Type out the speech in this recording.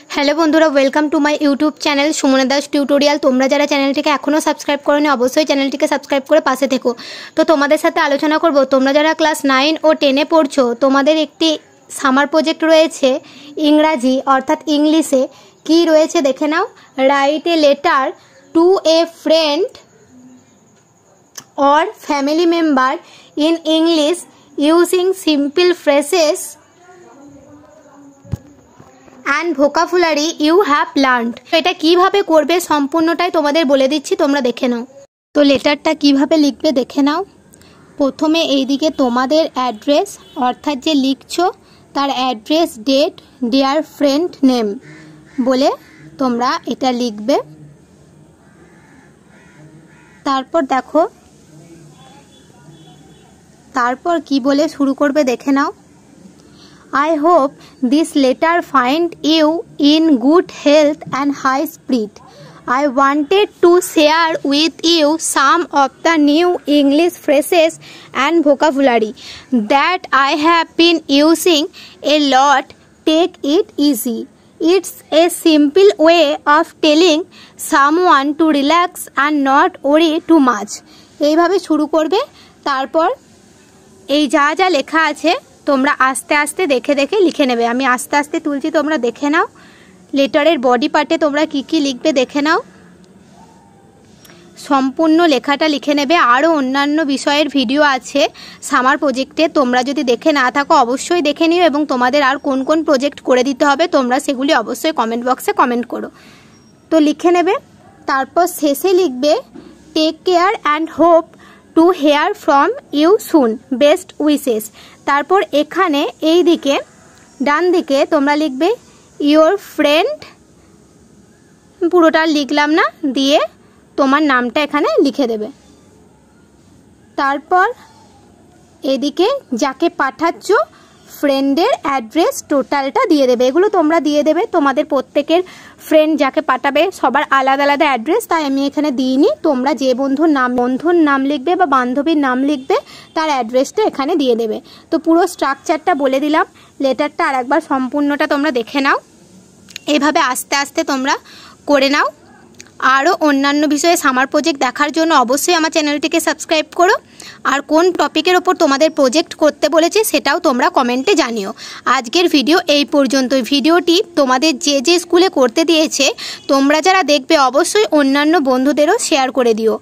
Hello বন্ধুরা, welcome to my YouTube channel Sumana Das tutorial. তোমরা যারা চ্যানেলটিকে এখনও সাবস্ক্রাইব করোনি অবশ্যই চ্যানেলটিকে সাবস্ক্রাইব করে পাশে থেকো। তো তোমাদের সাথে আলোচনা করব, তোমরা যারা ক্লাস 9 ও 10-এ পড়ছো, তোমাদের একটি সামার প্রজেক্ট রয়েছে ইংরাজি অর্থাৎ ইংলিশে। কি রয়েছে দেখে নাও। Write a letter to a friend or family member in English using simple phrases and vocabulary you have learned। এটা কিভাবে করবে সম্পূর্ণটাই তোমাদের বলে দিচ্ছি, তোমরা দেখে নাও। তো লেটারটা কিভাবে লিখবে দেখে নাও। প্রথমে এইদিকে তোমাদের অ্যাড্রেস অর্থাৎ যে লিখছো তার address, date, dear friend name বলে তোমরা এটা লিখবে। তারপর দেখো তারপর কি বলে শুরু করবে দেখে নাও। I hope this letter find you in good health and high spirit. I wanted to share with you some of the new English phrases and vocabulary that I have been using a lot. Take it easy. It's a simple way of telling someone to relax and not worry too much. এইভাবে শুরু করবে। তারপর এই যা যা লেখা আছে তোমরা আস্তে আস্তে দেখে দেখে লিখে নেবে। আমি আস্তে আস্তে তুলছি, তোমরা দেখে নাও। লেটারের বডি পার্টে তোমরা কি কি লিখবে দেখে নাও। সম্পূর্ণ লেখাটা লিখে নেবে। আরও অন্যান্য বিষয়ের ভিডিও আছে সামার প্রজেক্টে, তোমরা যদি দেখে না থাকো অবশ্যই দেখে নিও, এবং তোমাদের আর কোন কোন প্রজেক্ট করে দিতে হবে তোমরা সেগুলি অবশ্যই কমেন্ট বক্সে কমেন্ট করো। তো লিখে নেবে। তারপর শেষে লিখবে take care and hope to hear from you soon, best wishes. তারপর এখানে এই দিকে ডান দিকে তোমরা লিখবে ইয়োর ফ্রেন্ড, পুরোটা লিখলাম না, দিয়ে তোমার নামটা এখানে লিখে দেবে। তারপর এদিকে যাকে পাঠাচ্ছ ফ্রেন্ডের অ্যাড্রেস টোটালটা দিয়ে দেবে। এগুলো তোমরা দিয়ে দেবে। তোমাদের প্রত্যেকের ফ্রেন্ড যাকে পাঠাবে সবার আলাদা আলাদা অ্যাড্রেস, তাই আমি এখানে দিইনি। তোমরা যে বন্ধুর নাম লিখবে বা বান্ধবীর নাম লিখবে তার অ্যাড্রেসটা এখানে দিয়ে দেবে। তো পুরো স্ট্রাকচারটা বলে দিলাম। লেটারটা আরেকবার সম্পূর্ণটা তোমরা দেখে নাও। এইভাবে আস্তে আস্তে তোমরা করে নাও। আরও অন্যান্য বিষয়ে সামার প্রজেক্ট দেখার জন্য অবশ্যই আমার চ্যানেলটিকে সাবস্ক্রাইব করো। আর কোন টপিকের ওপর তোমাদের প্রজেক্ট করতে বলেছে সেটাও তোমরা কমেন্টে জানিও। আজকের ভিডিও এই পর্যন্তই। ভিডিওটি তোমাদের যে যে স্কুলে করতে দিয়েছে তোমরা যারা দেখবে অবশ্যই অন্যান্য বন্ধুদেরও শেয়ার করে দিও।